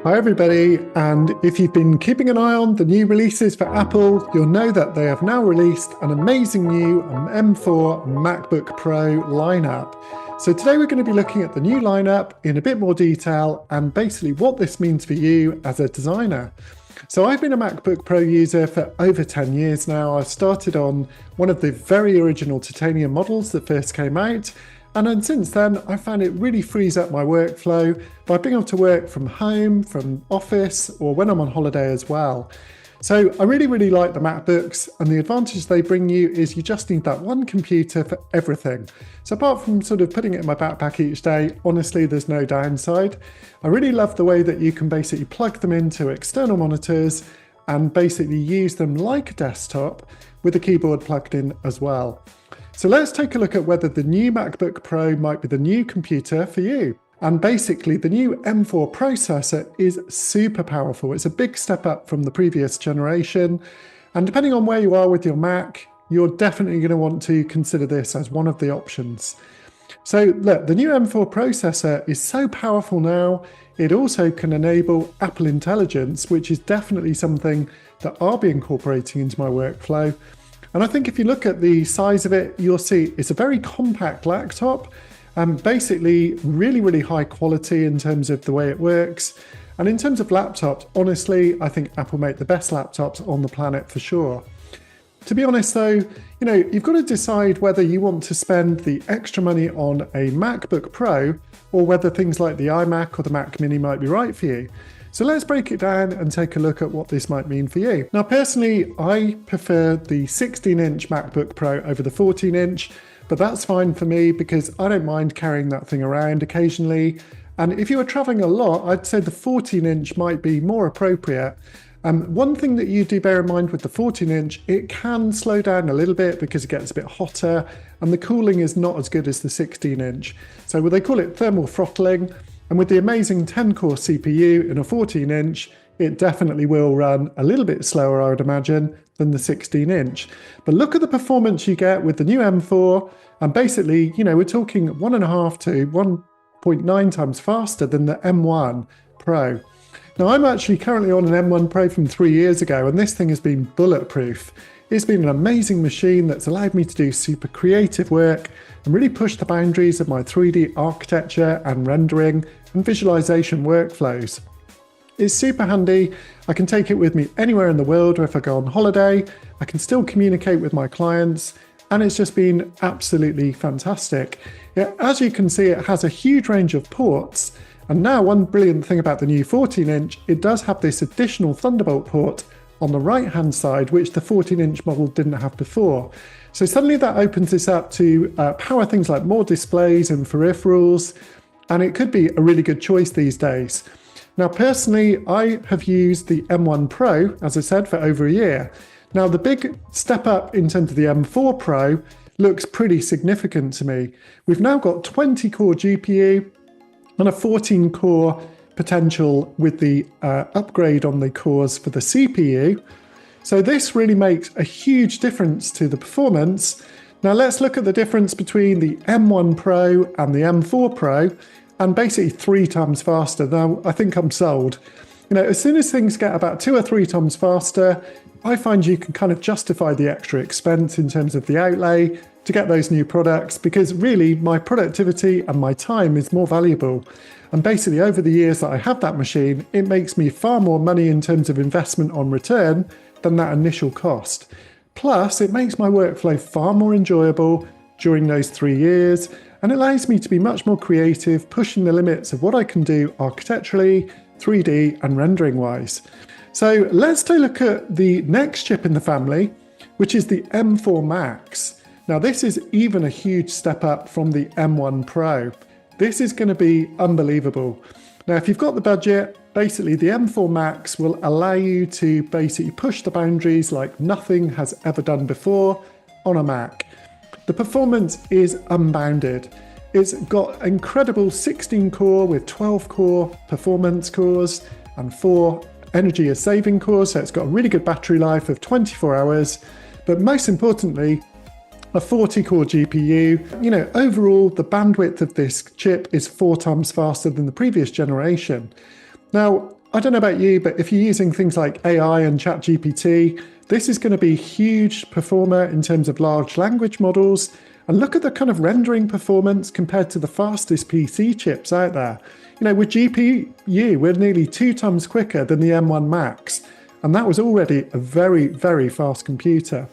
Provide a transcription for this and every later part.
Hi everybody, and if you've been keeping an eye on the new releases for Apple, you'll know that they have now released an amazing new M4 MacBook Pro lineup. So today we're going to be looking at the new lineup in a bit more detail and basically what this means for you as a designer. So I've been a MacBook Pro user for over 10 years now. I started on one of the very original titanium models that first came out. And then since then, I found it really frees up my workflow by being able to work from home, from office, or when I'm on holiday as well. So I really like the MacBooks, and the advantage they bring you is you just need that one computer for everything. So apart from sort of putting it in my backpack each day, honestly, there's no downside. I really love the way that you can basically plug them into external monitors and basically use them like a desktop with a keyboard plugged in as well. So let's take a look at whether the new MacBook Pro might be the new computer for you. And basically the new M4 processor is super powerful. It's a big step up from the previous generation. And depending on where you are with your Mac, you're definitely going to want to consider this as one of the options. So look, the new M4 processor is so powerful now, it also can enable Apple Intelligence, which is definitely something that I'll be incorporating into my workflow. And I think if you look at the size of it, you'll see it's a very compact laptop and basically really high quality in terms of the way it works. And in terms of laptops, honestly, I think Apple make the best laptops on the planet for sure. To be honest though, you've got to decide whether you want to spend the extra money on a MacBook Pro or whether things like the iMac or the Mac Mini might be right for you. So let's break it down and take a look at what this might mean for you. Now, personally, I prefer the 16-inch MacBook Pro over the 14-inch, but that's fine for me because I don't mind carrying that thing around occasionally. And if you were traveling a lot, I'd say the 14-inch might be more appropriate. One thing that you do bear in mind with the 14-inch, it can slow down a little bit because it gets a bit hotter and the cooling is not as good as the 16-inch. So they call it thermal throttling. And with the amazing 10-core CPU in a 14-inch, it definitely will run a little bit slower, I would imagine, than the 16-inch. But look at the performance you get with the new M4, and basically, we're talking 1.5 to 1.9 times faster than the M1 Pro. Now, I'm actually currently on an M1 Pro from 3 years ago, and this thing has been bulletproof. It's been an amazing machine that's allowed me to do super creative work and really push the boundaries of my 3D architecture and rendering and visualization workflows. It's super handy. I can take it with me anywhere in the world, or if I go on holiday, I can still communicate with my clients, and it's just been absolutely fantastic. As you can see, it has a huge range of ports, and now one brilliant thing about the new 14-inch, it does have this additional Thunderbolt port on the right hand side, which the 14-inch model didn't have before. So suddenly that opens this up to power things like more displays and peripherals, and it could be a really good choice these days. Now personally, I have used the M1 Pro, as I said, for over a year. Now the big step up in terms of the M4 Pro looks pretty significant to me. We've now got 20-core GPU and a 14-core potential with the upgrade on the cores for the CPU. So this really makes a huge difference to the performance. Now let's look at the difference between the M1 Pro and the M4 Pro, and basically 3 times faster. Now I think I'm sold. As soon as things get about 2 or 3 times faster, I find you can kind of justify the extra expense in terms of the outlay to get those new products, because really my productivity and my time is more valuable. And basically over the years that I have that machine, it makes me far more money in terms of investment on return than that initial cost. Plus, it makes my workflow far more enjoyable during those 3 years, and it allows me to be much more creative, pushing the limits of what I can do architecturally, 3D and rendering wise. So let's take a look at the next chip in the family, which is the M4 Max. Now this is even a huge step up from the M1 Pro. This is going to be unbelievable. Now, if you've got the budget, basically the M4 Max will allow you to basically push the boundaries like nothing has ever done before on a Mac. The performance is unbounded. It's got incredible 16-core with 12-core performance cores and 4 energy saving cores. So it's got a really good battery life of 24 hours. But most importantly, a 40-core GPU. Overall, the bandwidth of this chip is 4 times faster than the previous generation. Now, I don't know about you, but if you're using things like AI and ChatGPT, this is going to be a huge performer in terms of large language models. And look at the kind of rendering performance compared to the fastest PC chips out there. You know, with GPU, we're nearly 2 times quicker than the M1 Max. And that was already a very, very fast computer.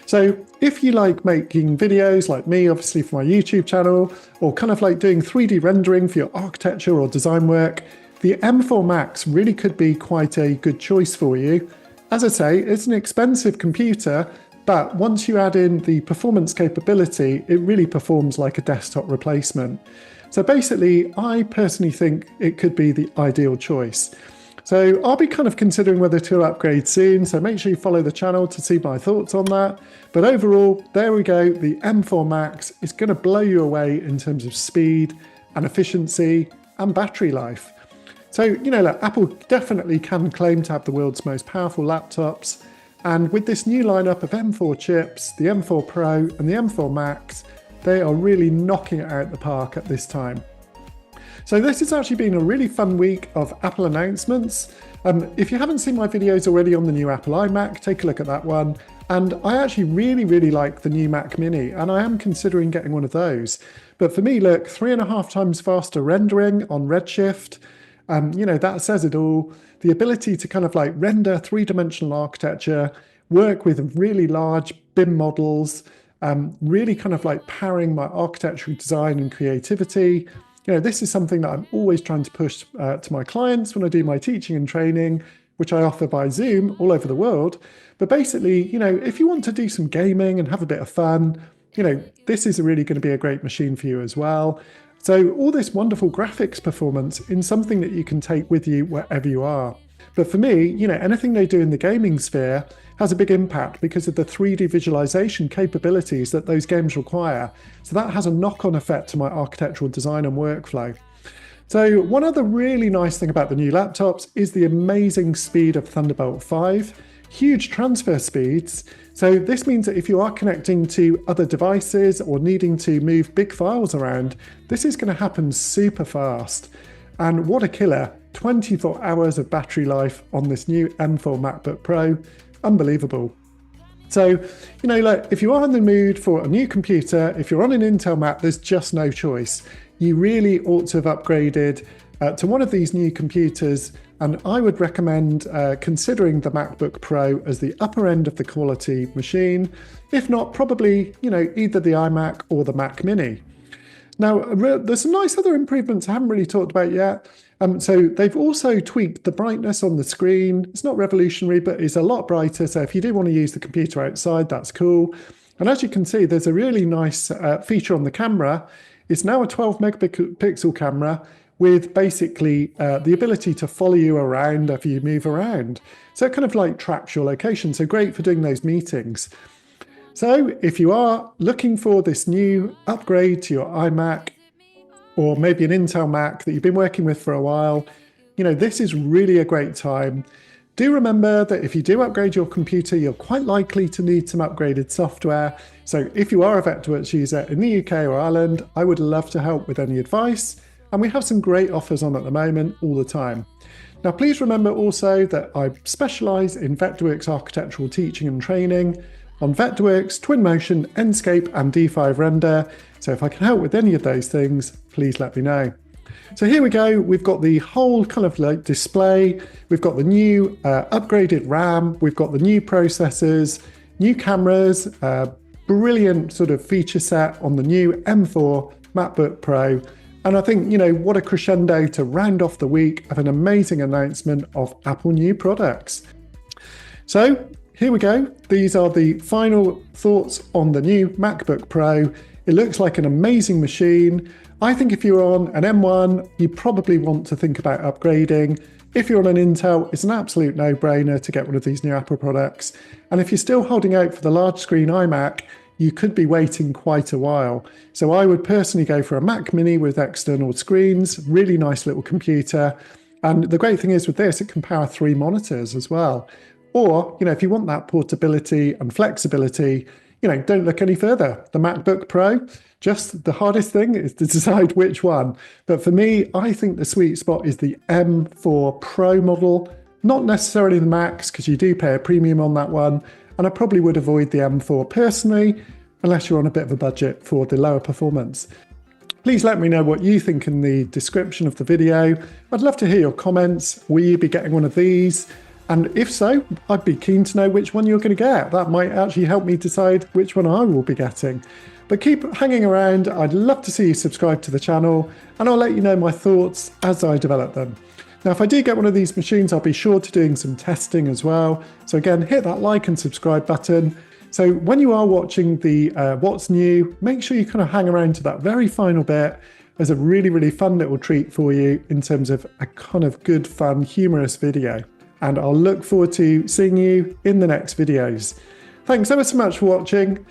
So if you like making videos like me, obviously for my YouTube channel, or kind of like doing 3D rendering for your architecture or design work, the M4 Max really could be quite a good choice for you. As I say, it's an expensive computer, but once you add in the performance capability, it really performs like a desktop replacement. So basically, I personally think it could be the ideal choice. So I'll be kind of considering whether to upgrade soon, so make sure you follow the channel to see my thoughts on that. But overall, there we go, the M4 Max is going to blow you away in terms of speed and efficiency and battery life. So, you know, look, Apple definitely can claim to have the world's most powerful laptops. And with this new lineup of M4 chips, the M4 Pro and the M4 Max, they are really knocking it out the park at this time. So this has actually been a really fun week of Apple announcements. If you haven't seen my videos already on the new Apple iMac, take a look at that one. And I actually really like the new Mac Mini, and I am considering getting one of those. But for me, look, 3.5 times faster rendering on Redshift. You know, that says it all. The ability to kind of like render 3-dimensional architecture, work with really large BIM models, really kind of like powering my architectural design and creativity. You know, this is something that I'm always trying to push to my clients when I do my teaching and training, which I offer by Zoom all over the world. But basically, you know, if you want to do some gaming and have a bit of fun, you know, this is really going to be a great machine for you as well. So all this wonderful graphics performance in something that you can take with you wherever you are. But for me, you know, anything they do in the gaming sphere has a big impact because of the 3D visualization capabilities that those games require. So that has a knock-on effect to my architectural design and workflow. So one other really nice thing about the new laptops is the amazing speed of Thunderbolt 5, huge transfer speeds. So this means that if you are connecting to other devices or needing to move big files around, this is going to happen super fast. And what a killer, 24 hours of battery life on this new M4 MacBook Pro. Unbelievable. So, you know, like if you are in the mood for a new computer, if you're on an Intel Mac, there's just no choice. You really ought to have upgraded to one of these new computers, and I would recommend considering the MacBook Pro as the upper end of the quality machine. If not, probably, you know, either the iMac or the Mac Mini. Now, there's some nice other improvements I haven't really talked about yet. So they've also tweaked the brightness on the screen. It's not revolutionary, but it's a lot brighter. So if you do want to use the computer outside, that's cool. And as you can see, there's a really nice feature on the camera. It's now a 12 megapixel camera with basically the ability to follow you around if you move around. So it kind of like tracks your location. So great for doing those meetings. So if you are looking for this new upgrade to your iMac, or maybe an Intel Mac that you've been working with for a while, you know, this is really a great time. Do remember that if you do upgrade your computer, you're quite likely to need some upgraded software. So if you are a Vectorworks user in the UK or Ireland, I would love to help with any advice. And we have some great offers on at the moment all the time. Now, please remember also that I specialise in Vectorworks architectural teaching and training on Vectorworks, Twinmotion, Enscape and D5 Render. So if I can help with any of those things, please let me know. So here we go. We've got the whole kind of like display. We've got the new upgraded RAM. We've got the new processors, new cameras, brilliant sort of feature set on the new M4 MacBook Pro. And I think, you know, what a crescendo to round off the week of an amazing announcement of Apple new products. So here we go. These are the final thoughts on the new MacBook Pro. It looks like an amazing machine. I think if you're on an M1, you probably want to think about upgrading. If you're on an Intel, it's an absolute no-brainer to get one of these new Apple products. And if you're still holding out for the large screen iMac, you could be waiting quite a while. So I would personally go for a Mac Mini with external screens, really nice little computer. And the great thing is with this, it can power 3 monitors as well. Or, you know, if you want that portability and flexibility, don't look any further. The MacBook Pro, just the hardest thing is to decide which one. But for me, I think the sweet spot is the M4 Pro model, not necessarily the Max, because you do pay a premium on that one. And I probably would avoid the M4 personally, unless you're on a bit of a budget for the lower performance. Please let me know what you think in the description of the video. I'd love to hear your comments. Will you be getting one of these? And if so, I'd be keen to know which one you're going to get. That might actually help me decide which one I will be getting. But keep hanging around. I'd love to see you subscribe to the channel, and I'll let you know my thoughts as I develop them. Now, if I do get one of these machines, I'll be sure to doing some testing as well. So again, hit that like and subscribe button. So when you are watching the what's new, make sure you kind of hang around to that very final bit. There's a really, really fun little treat for you in terms of a kind of good, fun, humorous video. And I'll look forward to seeing you in the next videos. Thanks ever so much for watching.